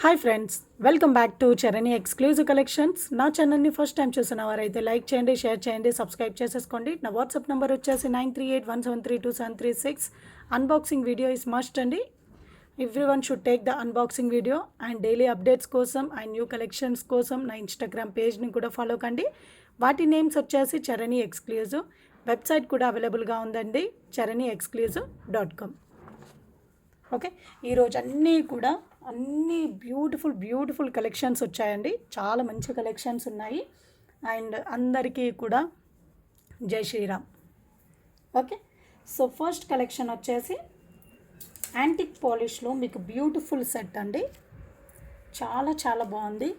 Hi friends, welcome back to Charani exclusive collections. నా ఛానల్ని first time చూసిన వారైతే లైక్ చేయండి, షేర్ చేయండి, సబ్స్క్రైబ్ చేసేసుకోండి. నా వాట్సాప్ నెంబర్ వచ్చేసి 9381732736. అన్బాక్సింగ్ వీడియో ఇస్ మస్ట్ అండి. Everyone should take the unboxing video. And daily updates కోసం అండ్ న్యూ కలెక్షన్స్ కోసం నా ఇన్స్టాగ్రామ్ పేజ్ని కూడా ఫాలో కండి. వాటి నేమ్స్ వచ్చేసి చరణి ఎక్స్క్లూజివ్. వెబ్సైట్ కూడా అవైలబుల్గా ఉందండి, charaniexclusive.com. ఓకే, ఈరోజు అన్నీ బ్యూటిఫుల్ కలెక్షన్స్ వచ్చాయండి. చాలా మంచి కలెక్షన్స్ ఉన్నాయి. అండ్ అందరికీ కూడా జై Shriram. Okay, so first collection వచ్చేసి యాంటిక్ పాలిష్లో మీకు బ్యూటిఫుల్ సెట్ అండి. చాలా బాగుంది.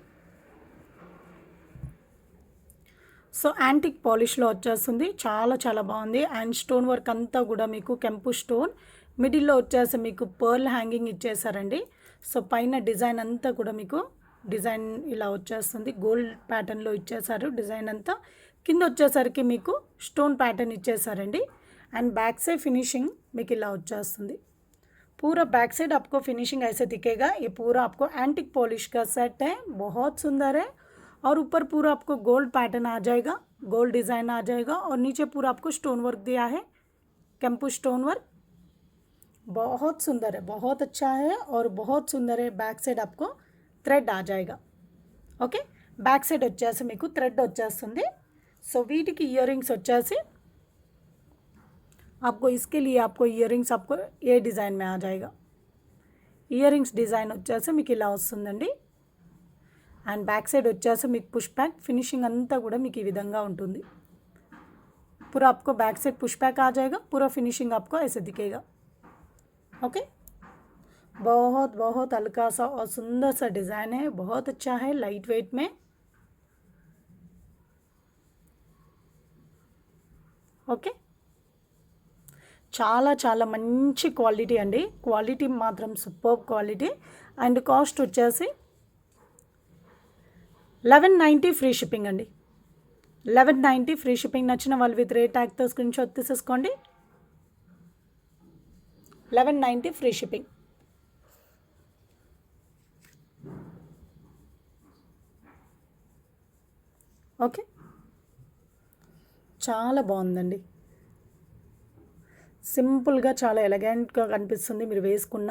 సో యాంటిక్ పాలిష్లో వచ్చేస్తుంది, చాలా బాగుంది. అండ్ స్టోన్ వర్క్ అంతా కూడా మీకు కెంపు స్టోన్, మిడిల్లో వచ్చేసి మీకు పర్ల్ హ్యాంగింగ్ ఇచ్చేసారండి. సో పైన డిజైన్ అంతా కూడా మీకు డిజైన్ ఇలా వచ్చేస్తుంది, గోల్డ్ ప్యాటర్న్లో ఇచ్చేసారు డిజైన్ అంతా. కింద వచ్చేసరికి మీకు స్టోన్ ప్యాటర్న్ ఇచ్చేసారండి. అండ్ బ్యాక్ సైడ్ ఫినిషింగ్ మీకు ఇలా వచ్చేస్తుంది. पूरा बैक साइड आपको फिनिशिंग ऐसे दिखेगा. ये पूरा आपको एंटिक पॉलिश का सेट है, बहुत सुंदर है. और ऊपर पूरा आपको गोल्ड पैटर्न आ जाएगा, गोल्ड डिज़ाइन आ जाएगा. और नीचे पूरा आपको स्टोन वर्क दिया है, कैंपू स्टोन वर्क. बहुत सुंदर है, बहुत अच्छा है और बहुत सुंदर है. बैक साइड आपको थ्रेड आ जाएगा. ఓకే, బ్యాక్ సైడ్ వచ్చేసి మీకు థ్రెడ్ వచ్చేస్తుంది. సో వీటికి ఇయర్ రింగ్స్ వచ్చేసి आपको इसके लिए आपको इयर रिंग्स आपको ये डिज़ाइन में आ जाएगा. ఇయర్ రింగ్స్ డిజైన్ వచ్చేసి మీకు ఇలా వస్తుందండి. అండ్ బ్యాక్ సైడ్ వచ్చేసి మీకు పుష్ బ్యాక్ ఫినిషింగ్ అంతా కూడా మీకు ఈ విధంగా ఉంటుంది. पूरा आपको बैक साइड पुश बैक आ जाएगा, पूरा फिनिशिंग आपको ऐसे दिखेगा. ओके, बहुत हल्का सा और सुंदर सा डिज़ाइन है, बहुत अच्छा है, लाइट वेट में. ఓకే, చాలా మంచి క్వాలిటీ అండి. క్వాలిటీ మాత్రం సూపర్ క్వాలిటీ. అండ్ కాస్ట్ వచ్చేసి 1190 ఫ్రీ షిప్పింగ్ అండి. 1190 ఫ్రీ షిప్పింగ్. నచ్చిన వాళ్ళు విత్ రేట్ ట్యాగ్తో స్క్రీన్ షాట్ తీసేసుకోండి. 1190 ఫ్రీ షిప్పింగ్. ఓకే, చాలా బాగుందండి. సింపుల్గా చాలా ఎలగెంట్గా కనిపిస్తుంది మీరు వేసుకున్న.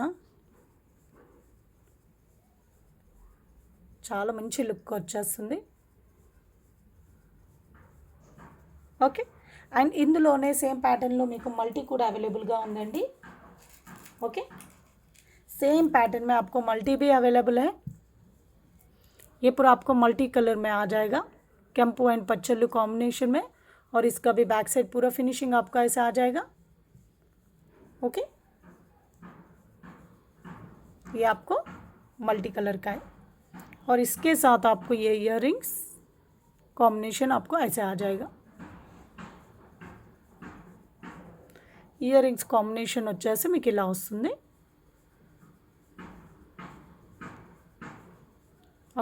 చాలా మంచి లుక్ వచ్చేస్తుంది. ఓకే, అండ్ ఇందులోనే సేమ్ ప్యాటర్న్లో మీకు మల్టీ కూడా అవైలబుల్గా ఉందండి. ओके, सेम पैटर्न में आपको मल्टी भी अवेलेबल है. ये पूरा आपको मल्टी कलर में आ जाएगा, कैंपू एंड पच्चल्लू कॉम्बिनेशन में. और इसका भी बैक साइड पूरा फिनिशिंग आपका ऐसा आ जाएगा. ओके, ये आपको मल्टी कलर का है. और इसके साथ आपको ये इयर रिंग्स कॉम्बिनेशन आपको ऐसे आ जाएगा. ఇయర్ రింగ్స్ కాంబినేషన్ వచ్చేసి మీకు ఇలా వస్తుంది.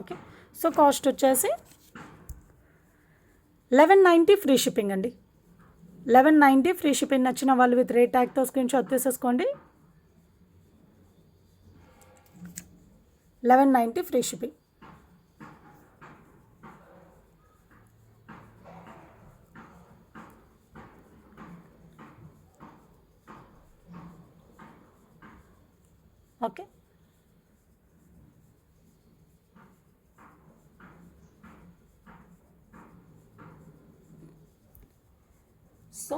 ఓకే, సో కాస్ట్ వచ్చేసి 1190 ఫ్రీ షిప్పింగ్ అండి. 1190 ఫ్రీ షిప్పింగ్. నచ్చిన వాళ్ళు విత్ రేట్ ట్యాగ్తో స్క్రీన్ షాట్ తీసేసుకోండి. 1190 free shipping. Okay, so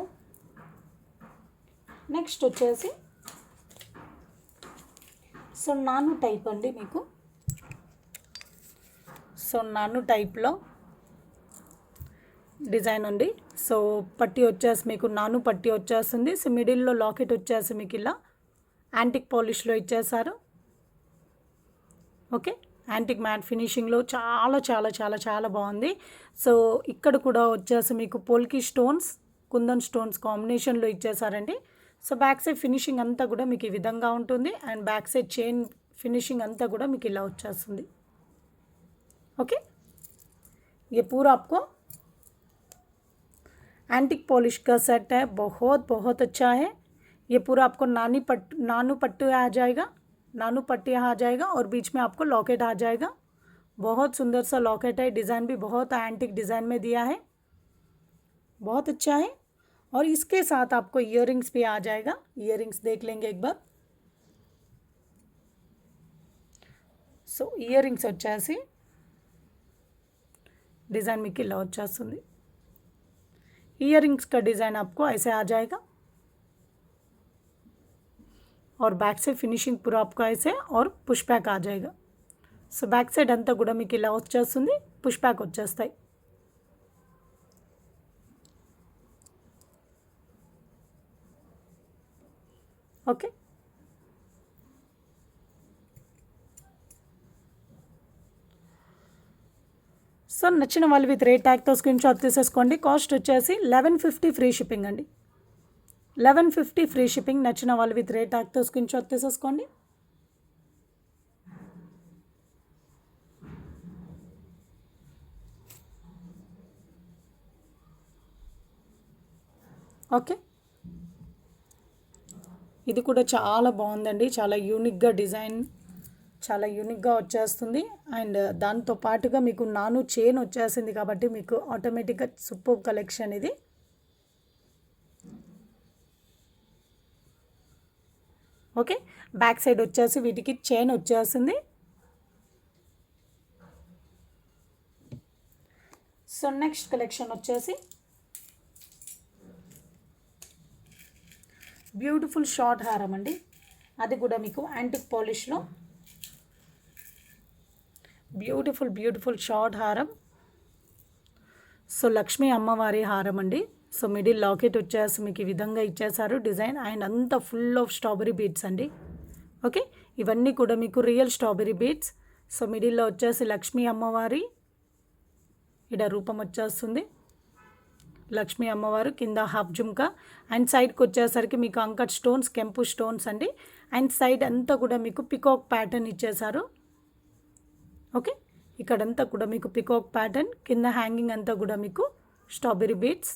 next వచ్చేసి సో నాను టైప్ అండి మీకు. సో నాను టైప్లో డిజైన్ ఉంది. సో పట్టీ వచ్చేసి మీకు నాను పట్టీ వచ్చేస్తుంది. సో మిడిల్లో లాకెట్ వచ్చేసి మీకు ఇలా యాంటిక్ పాలిష్లో ఇచ్చేసారు. ఓకే, యాంటిక్ మ్యాట్ ఫినిషింగ్లో చాలా బాగుంది. సో ఇక్కడ కూడా వచ్చేసి మీకు పోల్కి స్టోన్స్, కుందన్ స్టోన్స్ కాంబినేషన్లో ఇచ్చేసారండి. సో బ్యాక్ సైడ్ ఫినిషింగ్ అంతా కూడా మీకు ఈ విధంగా ఉంటుంది. And back side chain finishing అంతా కూడా మీకు ఇలా వచ్చేస్తుంది. ఓకే, ये पूरा आपको एंटिक पॉलिश का सेट है, बहुत अच्छा है. ये पूरा आपको नानू पट्टू आ जाएगा. नानू पट्टी आ जाएगा और बीच में आपको लॉकेट आ जाएगा। बहुत सुंदर सा लॉकेट है, डिज़ाइन भी बहुत एंटिक डिज़ाइन में दिया है, बहुत अच्छा है। और इसके साथ आपको इयररिंग्स भी आ जाएगा, इयररिंग्स देख लेंगे एक बार। సో ఇయరింగ్స్ వచ్చేసి डिज़ाइन మీకు ఇలా వచ్చేస్తుంది। इयरिंग्स का डिज़ाइन आपको ऐसे आ जाएगा और बैक से फिनिशिंग पूरा आपको ऐसे और पुश बैक आ जाएगा। సో బ్యాక్ సైడ్ అంతా కూడా మీకు ఇలా వచ్చేస్తుంది, పుష్ బ్యాక్ వచ్చేస్తాయి। ఓకే, సో నచ్చిన వాళ్ళు విత్ రేట్ ట్యాగ్తో స్క్రీన్ షాట్ తీసేసుకోండి। కాస్ట్ వచ్చేసి 1150 ఫ్రీ షిప్పింగ్ అండి, 1150 ఫ్రీ షిప్పింగ్। నచ్చిన వాళ్ళు విత్ రేట్ ట్యాగ్తో స్క్రీన్ షాట్ తీసేసుకోండి। ఓకే, ఇది కూడా చాలా బాగుందండి, చాలా యూనిక్గా డిజైన్, చాలా యూనిక్గా వచ్చేస్తుంది। అండ్ దాంతో పాటుగా మీకు నాను చైన్ వచ్చేసింది కాబట్టి మీకు ఆటోమేటిక్గా సూపర్ కలెక్షన్ ఇది। ఓకే, బ్యాక్ సైడ్ వచ్చేసి వీటికి చైన్ వచ్చేసింది। సో నెక్స్ట్ కలెక్షన్ వచ్చేసి బ్యూటిఫుల్ షార్ట్ హారం అండి, అది కూడా మీకు యాంటిక్ పాలిష్లో బ్యూటిఫుల్ షార్ట్ హారం। సో లక్ష్మీ అమ్మవారి హారం అండి। సో మిడిల్ లాకెట్ వచ్చేసి మీకు ఈ విధంగా ఇచ్చేసారు డిజైన్, అండ్ అంతా ఫుల్ ఆఫ్ స్ట్రాబెరీ బీడ్స్ అండి। ఓకే, ఇవన్నీ కూడా మీకు రియల్ స్ట్రాబెరీ బీడ్స్। సో మిడిల్లో వచ్చేసి లక్ష్మీ అమ్మవారి ఇక్కడ రూపం వచ్చేస్తుంది, లక్ష్మీ అమ్మవారు కింద హాఫ్ జుమ్కా, అండ్ సైడ్కి వచ్చేసరికి మీకు అంకట్ స్టోన్స్, కెంపు స్టోన్స్ అండి। అండ్ సైడ్ అంతా కూడా మీకు పికాక్ ప్యాటర్న్ ఇచ్చేసారు। ఓకే, ఇక్కడంతా కూడా మీకు పికాక్ ప్యాటర్న్, కింద హ్యాంగింగ్ అంతా కూడా మీకు స్ట్రాబెరీ బీడ్స్।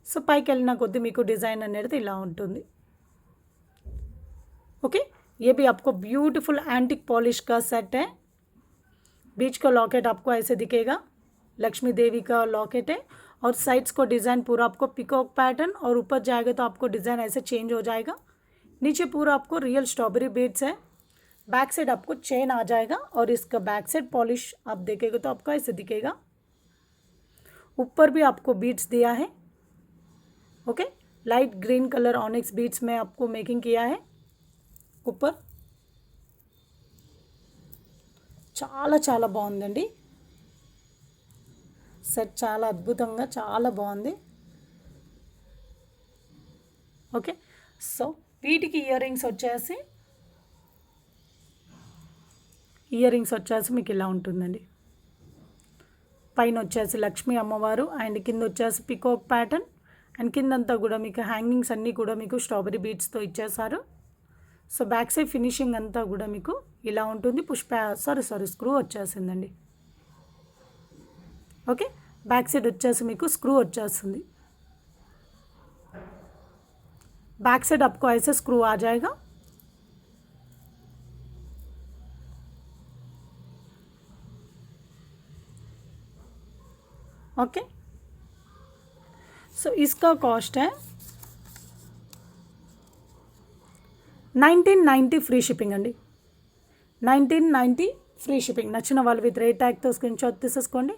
సో పైకి వెళ్ళిన కొద్దీ మీకు డిज़ाइन అనేది ఇలా ఉంటుంది। ओके, ये भी आपको ब्यूटीफुल एंटिक पॉलिश का सेट है। बीच का लॉकेट आपको ऐसे दिखेगा, लक्ष्मी देवी का लॉकेट है, और साइड्स को डिज़ाइन पूरा आपको पिकॉक पैटर्न, और ऊपर जाएगा तो आपको डिज़ाइन ऐसे चेंज हो जाएगा। नीचे पूरा आपको रियल स्ट्रॉबेरी बीड्स है। बैक साइड आपको चेन आ जाएगा, और इसका बैक साइड पॉलिश आप देखेगा तो आपको ऐसे दिखेगा। ऊपर भी आपको बीड्स दिया है। Okay, light green colour onyx beads में आपको मेकिंग किया है ऊपर। చాలా చాలా బాగుందండి సెట్, చాలా అద్భుతంగా చాలా బాగుంది। ఓకే, సో వీటికి ఇయర్ రింగ్స్ వచ్చేసి మీకు ఇలా ఉంటుందండి। పైన వచ్చేసి లక్ష్మీ అమ్మవారు, అండ్ కింద వచ్చేసి పికాక్ ప్యాటర్న్, అండ్ కిందంతా కూడా మీకు హ్యాంగింగ్స్ అన్నీ కూడా మీకు స్ట్రాబెరీ బీడ్స్తో ఇచ్చేసారు। సో బ్యాక్ సైడ్ ఫినిషింగ్ అంతా కూడా మీకు ఇలా ఉంటుంది। స్క్రూ వచ్చేసిందండి। ఓకే, బ్యాక్ సైడ్ వచ్చేసి మీకు స్క్రూ వచ్చేస్తుంది। बैक साइड आपको ऐसे स्क्रू आ जाएगा। ओके, सो इसका कॉस्ट है 1990 फ्री शिपिंग अंडी, 1990 फ्री शिपिंग। नच्चिన వాళ్ళు విత్ రేట్ ట్యాగ్ తో స్క్రీన్ షాట్ తీసేసుకోండి।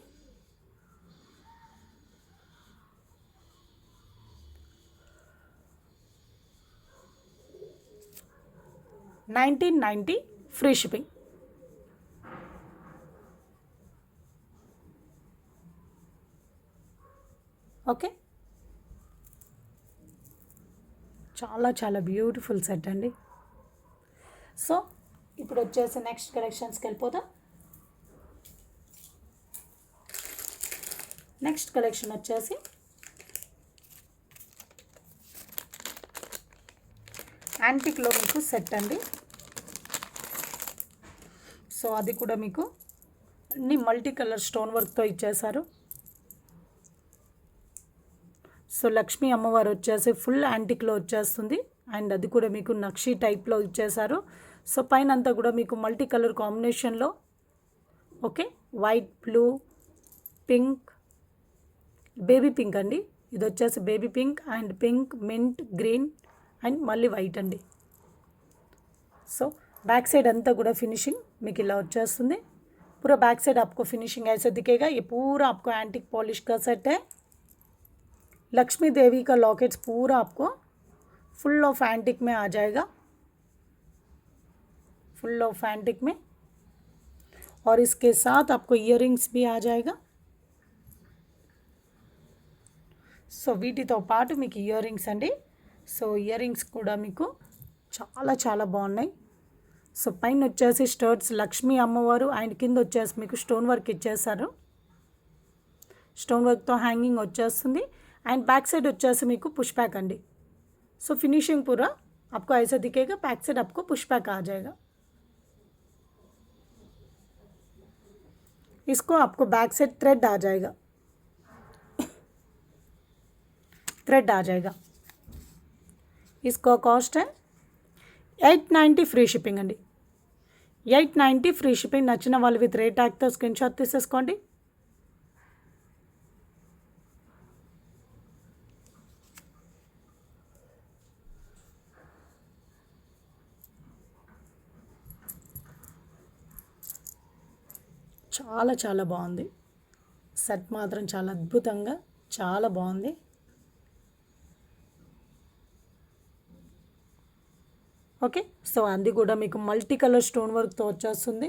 1990 फ्री शिपिंग। ఓకే, చాలా చాలా బ్యూటిఫుల్ సెట్ అండి। సో ఇప్పుడు వచ్చేసి నెక్స్ట్ కలెక్షన్స్కి వెళ్ళిపోదాం। నెక్స్ట్ కలెక్షన్ వచ్చేసి యాంటిక్లో మీకు సెట్ అండి। సో అది కూడా మీకు అన్ని మల్టీ కలర్ స్టోన్ వర్క్తో ఇచ్చేసారు। సో లక్ష్మీ అమ్మవారు వచ్చేసి ఫుల్ యాంటిక్లో వచ్చేస్తుంది, అండ్ అది కూడా మీకు నక్షి టైప్లో ఇచ్చేసారు। సో పైన అంతా కూడా మీకు మల్టీ కలర్ కాంబినేషన్లో okay white, blue, pink, baby pink అండి. ఇది వచ్చేసి baby pink and pink, mint, green and మళ్ళీ వైట్ అండి. సో बैक साइड अंता కూడా ఫినిషింగ్ మీకు ఇలా వచ్చేస్తుంది. पूरा बैक साइड आपको फिनिशिंग ऐसे दिखेगा. ये पूरा आपको एंटिक पॉलिश का सेट है. लक्ष्मी देवी का लॉकेट्स पूरा आपको फुल ऑफ एंटिक में आ जाएगा, फुल ऑफ एंटिक में. और इसके साथ आपको इयरिंग्स भी आ जाएगा. సో వీటితో పాటు మీకు ఇయర్ రింగ్స్ అండి. సో ఇయర్ రింగ్స్ కూడా మీకు చాలా చాలా బాగున్నాయి. సో పైన వచ్చేసి స్టర్ట్స్ లక్ష్మీ అమ్మవారు అండ్ కింద వచ్చేసి మీకు స్టోన్ వర్క్ ఇచ్చేసారు. స్టోన్ వర్క్తో హ్యాంగింగ్ వచ్చేస్తుంది. అండ్ बैक साइड వచ్చేసి మీకు పుష్ బ్యాక్ అండి. సో फिनिशिंग पूरा आपको ऐसा दिखेगा. बैक साइड आपको पुश बैक आ जाएगा. इसको आपको बैक साइड थ्रेड आ जाएगा, थ्रेड आ जाएगा. इसका कॉस्ट है 890 ఫ్రీ షిప్పింగ్ అండి. 890 ఫ్రీ షిప్పింగ్. నచ్చిన వాళ్ళు విత్ రేట్ ట్యాగ్తో స్క్రీన్ షాట్ తీసేసుకోండి. చాలా చాలా బాగుంది. సెట్ మాత్రం చాలా అద్భుతంగా చాలా బాగుంది. ఓకే. సో అది కూడా మీకు మల్టీ కలర్ స్టోన్ వర్క్తో వచ్చేస్తుంది.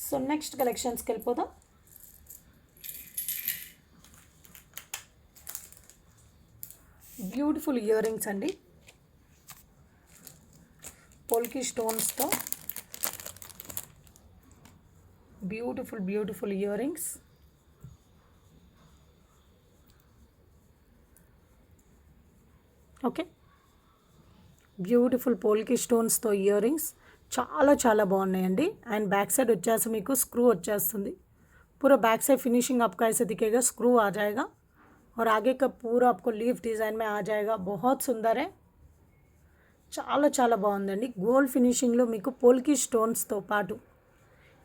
సో నెక్స్ట్ కలెక్షన్స్కి వెళ్ళిపోదాం. బ్యూటిఫుల్ ఇయర్ రింగ్స్ అండి, పోల్కి స్టోన్స్తో beautiful beautiful earrings. Okay, beautiful polki స్టోన్స్తో ఇయర్ రింగ్స్ చాలా చాలా బాగున్నాయండి. అండ్ बैक साइड వచ్చేసి మీకు స్క్రూ వచ్చేస్తుంది. पूरा बैक साइड फिनिशिंग आपका ऐसे दिखेगा, स्क्रू आ जाएगा और आगे का पूरा आपको लीफ डिज़ाइन में आ जाएगा. बहुत सुंदर है, చాలా చాలా బాగుందండి. గోల్డ్ ఫినిషింగ్లో మీకు పోల్కి స్టోన్స్తో పాటు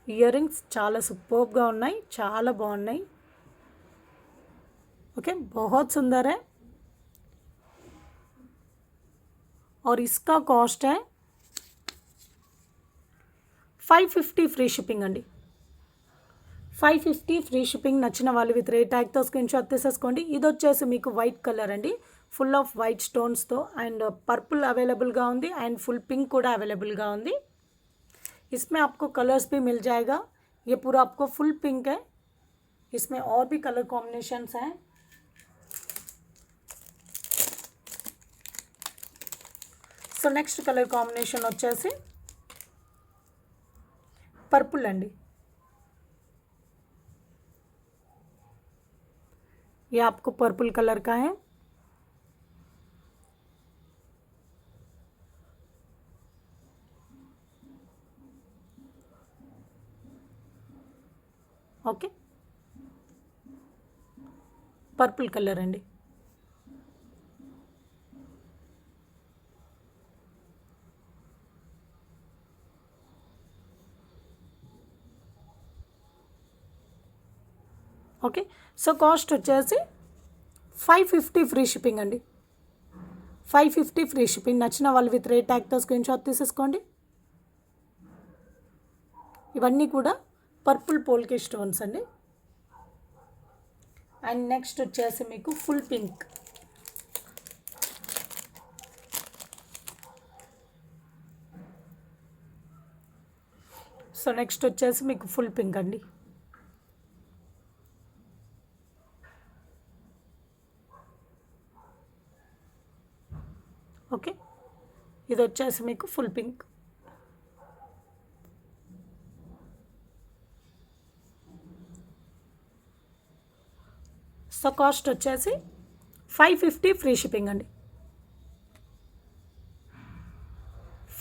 ఇయర్ రింగ్స్ చాలా సూపర్గా ఉన్నాయి, చాలా బాగున్నాయి. ఓకే, बहुत सुंदर है. और इसका कॉस्ट है 550 ఫ్రీ షిప్పింగ్ అండి. 550 ఫ్రీ షిప్పింగ్. నచ్చిన వాళ్ళు విత్ రేట్ ట్యాగ్తో స్క్రీన్ షాట్ తీసేసుకోండి. ఇది వచ్చేసి మీకు వైట్ కలర్ అండి, ఫుల్ ఆఫ్ వైట్ స్టోన్స్తో. అండ్ పర్పుల్ అవైలబుల్గా ఉంది అండ్ ఫుల్ పింక్ కూడా అవైలబుల్గా ఉంది. इसमें आपको कलर्स भी मिल जाएगा. ये पूरा आपको फुल पिंक है, इसमें और भी कलर कॉम्बिनेशंस हैं. సో నెక్స్ట్ కలర్ కాంబినేషన్ వచ్చేసి పర్పుల్ అండి. ये आपको पर्पल कलर का है. ఓకే, పర్పుల్ కలర్ అండి. ఓకే, సో కాస్ట్ వచ్చేసి 550 ఫ్రీ షిప్పింగ్ అండి. 550 ఫ్రీ షిప్పింగ్. నచ్చిన వాళ్ళు విత్ రేట్ ట్యాగ్తో స్క్రీన్ షాట్ తీసేసుకోండి. ఇవన్నీ కూడా పర్పుల్ పోల్కే స్టోన్స్ అండి. అండ్ నెక్స్ట్ వచ్చేసి మీకు ఫుల్ పింక్. సో నెక్స్ట్ వచ్చేసి మీకు ఫుల్ పింక్ అండి. ఓకే, ఇది వచ్చేసి మీకు ఫుల్ పింక్. సో కాస్ట్ వచ్చేసి 550 ఫ్రీ షిప్పింగ్ అండి.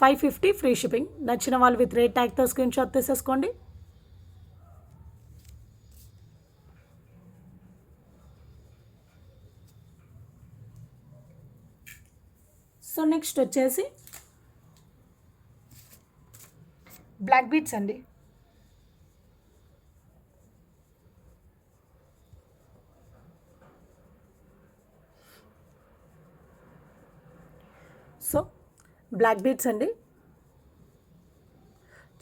550 ఫ్రీ షిప్పింగ్. నచ్చిన వాళ్ళు విత్ రేట్ ట్యాగ్తో స్క్రీన్ షాట్ తీసేసుకోండి. సో నెక్స్ట్ నెక్స్ట్ వచ్చేసి బ్లాక్ బీట్స్ అండి. సో బ్లాక్ బీట్స్ అండి,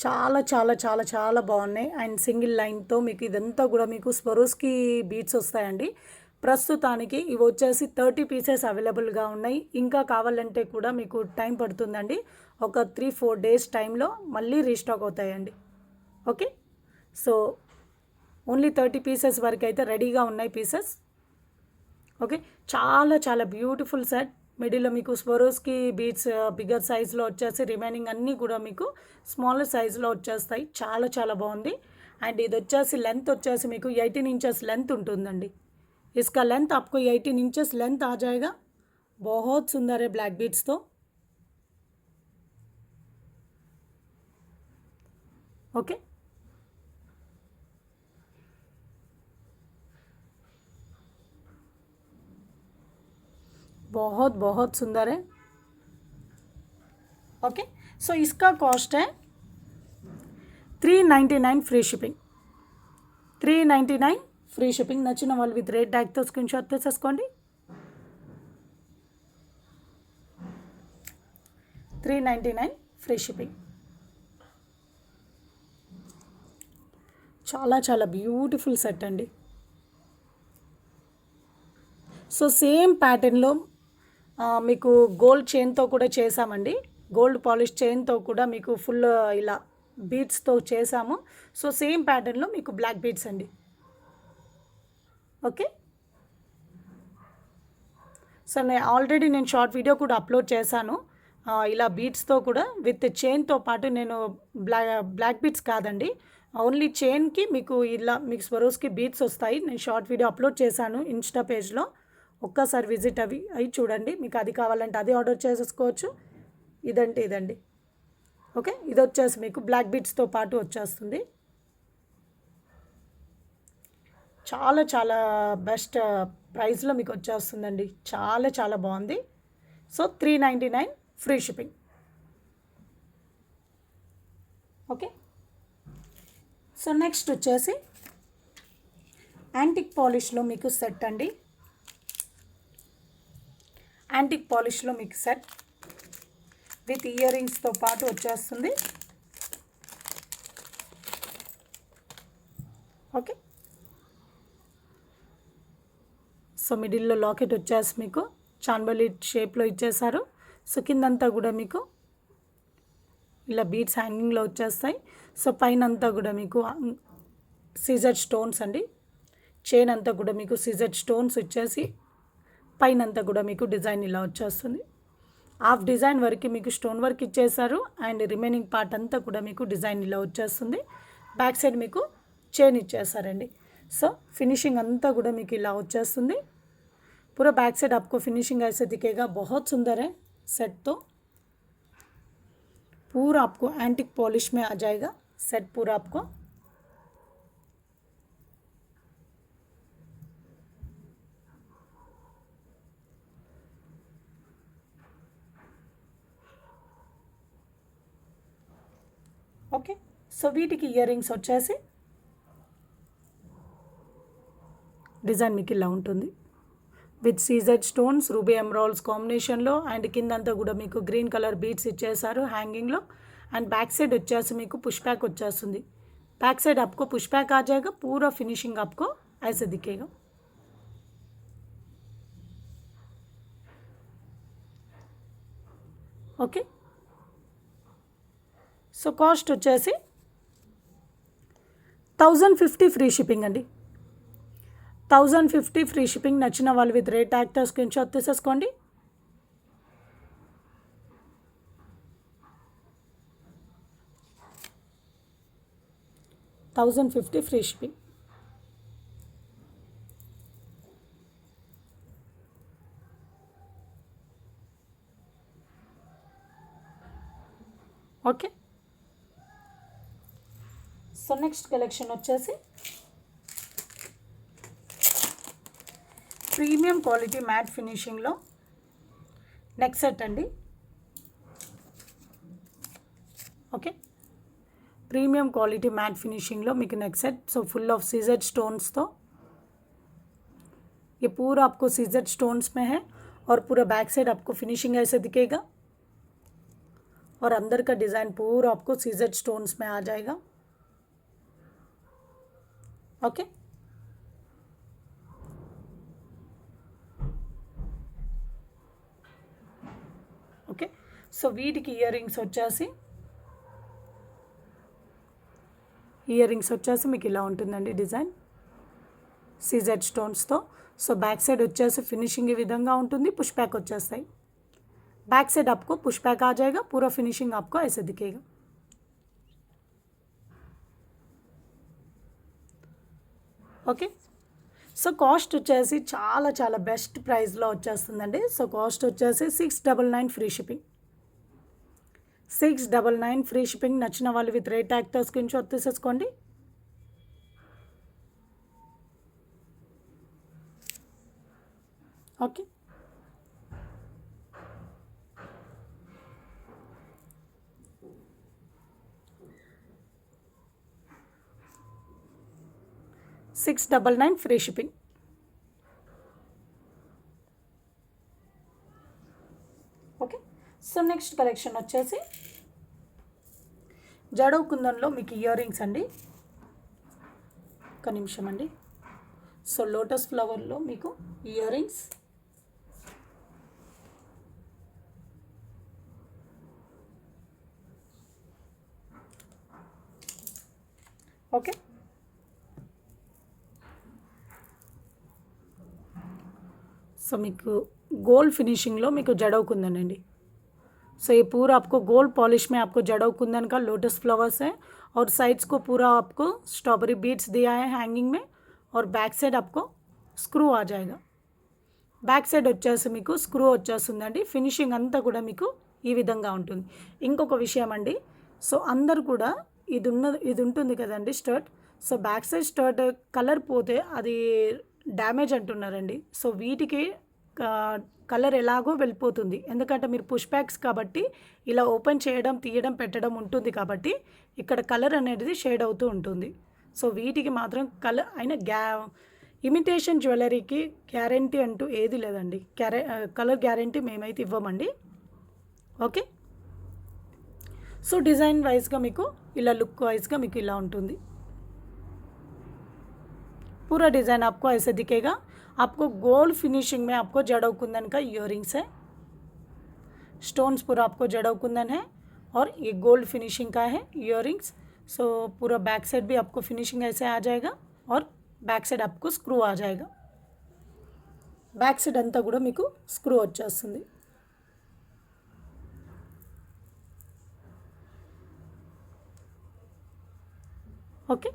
చాలా చాలా చాలా చాలా బాగున్నాయి. అండ్ సింగిల్ లైన్తో మీకు ఇదంతా కూడా మీకు స్వరోస్కి బీట్స్ వస్తాయండి. ప్రస్తుతానికి ఇవి వచ్చేసి 30 పీసెస్ అవైలబుల్గా ఉన్నాయి. ఇంకా కావాలంటే కూడా మీకు టైం పడుతుందండి. ఒక 3-4 డేస్ టైంలో మళ్ళీ రీస్టాక్ అవుతాయండి. ఓకే, సో ఓన్లీ 30 పీసెస్ వరకు అయితే రెడీగా ఉన్నాయి పీసెస్. ఓకే, చాలా చాలా బ్యూటిఫుల్ సెట్. మిడిల్లో మీకు స్వరోస్కి బీట్స్ బిగ్గర్ సైజ్లో వచ్చేసి రిమైనింగ్ అన్నీ కూడా మీకు స్మాలర్ సైజ్లో వచ్చేస్తాయి. చాలా చాలా బాగుంది. అండ్ ఇది వచ్చేసి లెంత్ వచ్చేసి మీకు 18 ఇంచెస్ లెంత్ ఉంటుందండి. इसका लेंथ आपको 18 इंचेस लेंथ आ जाएगा. बहुत सुंदर है ब्लैक बीट्स तो. ओके, बहुत बहुत सुंदर है. ओके, सो इसका कॉस्ट है 399 फ्री शिपिंग. 399 free shipping. నచ్చిన వాళ్ళు విత్ రేట్ ట్యాగ్తో స్క్రీన్ షాట్ తీసేసుకోండి. 399 ఫ్రీ షిప్పింగ్. చాలా చాలా బ్యూటిఫుల్ సెట్ అండి. సో సేమ్ ప్యాటర్న్లో మీకు గోల్డ్ చైన్తో కూడా చేసామండి. గోల్డ్ పాలిష్ చైన్తో కూడా మీకు ఫుల్ ఇలా బీడ్స్తో చేసాము. సో సేమ్ ప్యాటర్న్లో మీకు బ్లాక్ బీడ్స్ అండి. ఓకే, సో నేను ఆల్రెడీ షార్ట్ వీడియో కూడా అప్లోడ్ చేశాను. ఇలా బీడ్స్తో కూడా విత్ చైన్తో పాటు నేను బ్లాక్ బీడ్స్ కాదండి, ఓన్లీ చైన్కి మీకు ఇలా మీకు స్వరోస్కి బీడ్స్ వస్తాయి. నేను షార్ట్ వీడియో అప్లోడ్ చేశాను ఇన్స్టా పేజ్లో. ఒక్కసారి విజిట్ అవి చూడండి. మీకు అది కావాలంటే అది ఆర్డర్ చేసేసుకోవచ్చు. ఇదండి. ఓకే, ఇది వచ్చేసి మీకు బ్లాక్ బీడ్స్తో పాటు వచ్చేస్తుంది. చాలా చాలా బెస్ట్ ప్రైస్లో మీకు వచ్చేస్తుందండి. చాలా చాలా బాగుంది. So 399 free shipping. Okay, so next వచ్చేసి యాంటిక్ పాలిష్లో మీకు సెట్ అండి. యాంటిక్ పాలిష్లో మీకు సెట్ విత్ ఇయర్ రింగ్స్తో పాటు వచ్చేస్తుంది. ఓకే, సో మిడిల్లో లాకెట్ వచ్చేసి మీకు చాన్బలి షేప్లో ఇచ్చేసారు. సో కిందంతా కూడా మీకు ఇలా బీడ్స్ హ్యాంగింగ్లో వచ్చేస్తాయి. సో పైన అంతా కూడా మీకు సీజర్ స్టోన్స్ అండి. చైన్ అంతా కూడా మీకు సీజర్ స్టోన్స్ వచ్చేసి పైన అంతా కూడా మీకు డిజైన్ ఇలా వచ్చేస్తుంది. హాఫ్ డిజైన్ వరకు మీకు స్టోన్ వర్క్ ఇచ్చేసారు. అండ్ రిమైనింగ్ పార్ట్ అంతా కూడా మీకు డిజైన్ ఇలా వచ్చేస్తుంది. బ్యాక్ సైడ్ మీకు చైన్ ఇచ్చేసారండి. సో फिनिशिंग अंता కూడా మీకు ఇలా వచ్చేస్తుంది. पूरा बैक साइड आपको फिनिशिंग ऐसे दिखेगा. बहुत सुंदर है सेट. तो पूरा आपको एंटिक पॉलिश में आ जाएगा सेट पूरा आपको. ఓకే, సో వీటికి ఇయర్ రింగ్స్ వచ్చేసి డిజైన్ మీకు ఇలా ఉంటుంది. With CZ stones ruby emeralds కాంబినేషన్లో. అండ్ కిందంతా కూడా మీకు గ్రీన్ కలర్ బీడ్స్ ఇచ్చేసారు హ్యాంగింగ్లో. అండ్ बैक साइड వచ్చేసి మీకు పుష్ బ్యాక్ వచ్చేస్తుంది. बैक साइड आपको पुश बैक आ जाएगा. पूरा फिनिशिंग आपको ऐसे दिखेगा. ఓకే, సో కాస్ట్ వచ్చేసి 1050 ఫ్రీ షిప్పింగ్ అండి. 1050 ఫ్రీ షిప్పింగ్. నచ్చిన వాళ్ళు విత్ రేట్ ట్యాగ్తో స్క్రీన్ షాట్ తీసేసుకోండి. 1050 free shipping. Okay, so next collection వచ్చేసి ప్రీమియం క్వాలిటీ మ్యాట్ ఫినిషింగ్లో నెక్ సెట్ అండి. Okay, premium quality matte finishing लो మీకు neck set. So full of सीजर स्टोन्स तो ये पूरा आपको सीजर स्टोन्स में है और पूरा बैक साइड आपको फिनिशिंग ऐसे दिखेगा और अंदर का डिज़ाइन पूरा आपको सीजर स्टोन्स में आ जाएगा। ओके, ఓకే సో వీటికి ఇయర్ రింగ్స్ వచ్చేసి మీకు ఇలా ఉంటుందండి డిజైన్ सीजेड स्टोन्स तो। सो बैक साइड వచ్చేసి फिनिशिंग ఈ విధంగా ఉంటుంది, पुश बैक వచ్చేస్తాయి। बैक साइड आपको पुश बैक आ जाएगा, पूरा फिनिशिंग आपको ऐसे दिखेगा। ఓకే, సో కాస్ట్ వచ్చేసి చాలా చాలా బెస్ట్ ప్రైస్లో వచ్చేస్తుందండి। సో కాస్ట్ వచ్చేసి 699 ఫ్రీ షిప్పింగ్, 699 ఫ్రీ షిప్పింగ్। నచ్చిన వాళ్ళు విత్ రేట్ ట్యాగ్తో స్క్రీన్ షాట్ తీసేసుకోండి। Okay, $699 free shipping. Okay, so next collection వచ్చేసి జడో కుందన్లో మీకు ఇయర్ రింగ్స్ అండి। ఒక నిమిషం అండి। సో లోటస్ ఫ్లవర్లో మీకు ఇయర్ రింగ్స్, ఓకే సో మీకు गोल्ड फिनिशिंग लो మీకు जड़ो कुंदन अंडी। सो ये पूरा आपको गोल्ड पॉलिश में आपको जड़ो कुंदन का लोटस फ्लावर्स है और साइड्स को पूरा आपको स्ट्रॉबेरी बीड्स दिया है हैंगिंग में और बैक साइड आपको स्क्रू आ जाएगा। बैक साइड వచ్చేసి మీకు స్క్రూ వచ్చేస్తుందండి। ఫినిషింగ్ అంతా కూడా మీకు ఈ విధంగా ఉంటుంది। ఇంకొక విషయం అండి, సో అందరు కూడా ఇది ఉంటుంది కదండి స్టర్ట్। సో బ్యాక్ సైడ్ స్టర్ట్ కలర్ పోతే అది డ్యామేజ్ అంటున్నారండి। సో వీటికి కలర్ ఎలాగో వెళ్ళిపోతుంది, ఎందుకంటే మీరు పుష్ బ్యాక్స్ కాబట్టి ఇలా ఓపెన్ చేయడం తీయడం పెట్టడం ఉంటుంది కాబట్టి ఇక్కడ కలర్ అనేది షేడ్ అవుతూ ఉంటుంది। సో వీటికి మాత్రం కలర్ అయినా ఇమిటేషన్ జ్యువెలరీకి గ్యారంటీ అంటూ ఏది లేదండి, కలర్ గ్యారంటీ మేమైతే ఇవ్వమండి। ఓకే, సో డిజైన్ వైజ్గా మీకు ఇలా లుక్ వైజ్గా మీకు ఇలా ఉంటుంది। पूरा डिज़ाइन आपको ऐसे दिखेगा। आपको गोल्ड फिनिशिंग में आपको जड़ो कुंदन का इयररिंग्स है, स्टोन्स पूरा आपको जड़ो कुंदन है और ये गोल्ड फिनिशिंग का है इयररिंग्स। सो पूरा बैक साइड भी आपको फिनिशिंग ऐसे आ जाएगा और बैक साइड आपको स्क्रू आ जाएगा। बैक साइड अंता कूड़ा मीकु स्क्रू वच्चेस्तुंदी। ओके,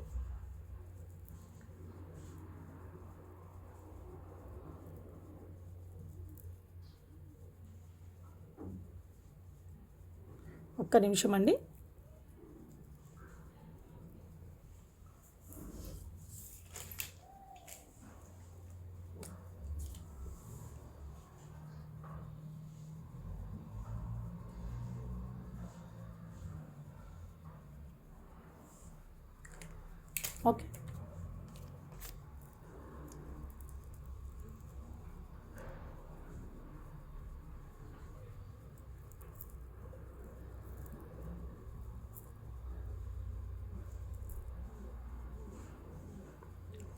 ఒక్క నిమిషం అండి। ఓకే,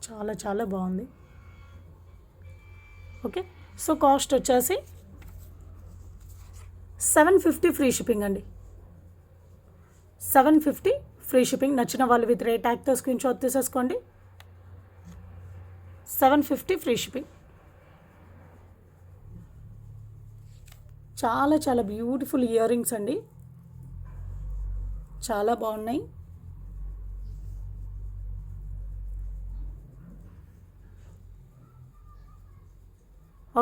చాలా చాలా బాగుంది। ఓకే, సో కాస్ట్ వచ్చేసి 750 ఫ్రీ షిప్పింగ్ అండి, 750 ఫ్రీ షిప్పింగ్। నచ్చిన వాళ్ళు విత్ రేట్ ట్యాగ్తో స్క్రీన్ షాట్ తీసేసుకోండి। 750 ఫ్రీ షిప్పింగ్। చాలా చాలా బ్యూటిఫుల్ ఇయర్ రింగ్స్ అండి, చాలా బాగున్నాయి।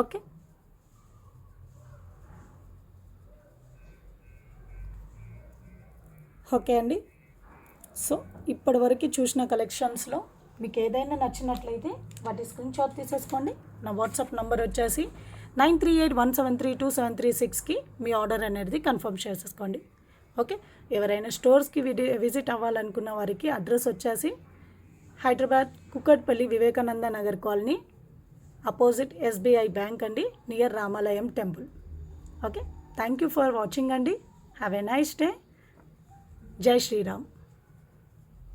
ఓకే, ఓకే అండి। సో ఇప్పటివరకు చూసిన కలెక్షన్స్లో మీకు ఏదైనా నచ్చినట్లయితే వాటి స్క్రీన్ షాట్ తీసేసుకోండి। నా వాట్సాప్ నంబర్ వచ్చేసి 9381732736కి మీ ఆర్డర్ అనేది కన్ఫర్మ్ చేసేసుకోండి। ఓకే, ఎవరైనా స్టోర్స్కి విజిట్ అవ్వాలనుకున్న వారికి అడ్రస్ వచ్చేసి Hyderabad Kukatpally Vivekananda Nagar colony opposite SBI bank అండి, near Ramalayam temple. Okay, thank you for watching అండి. Have a nice day. Jai Sriram.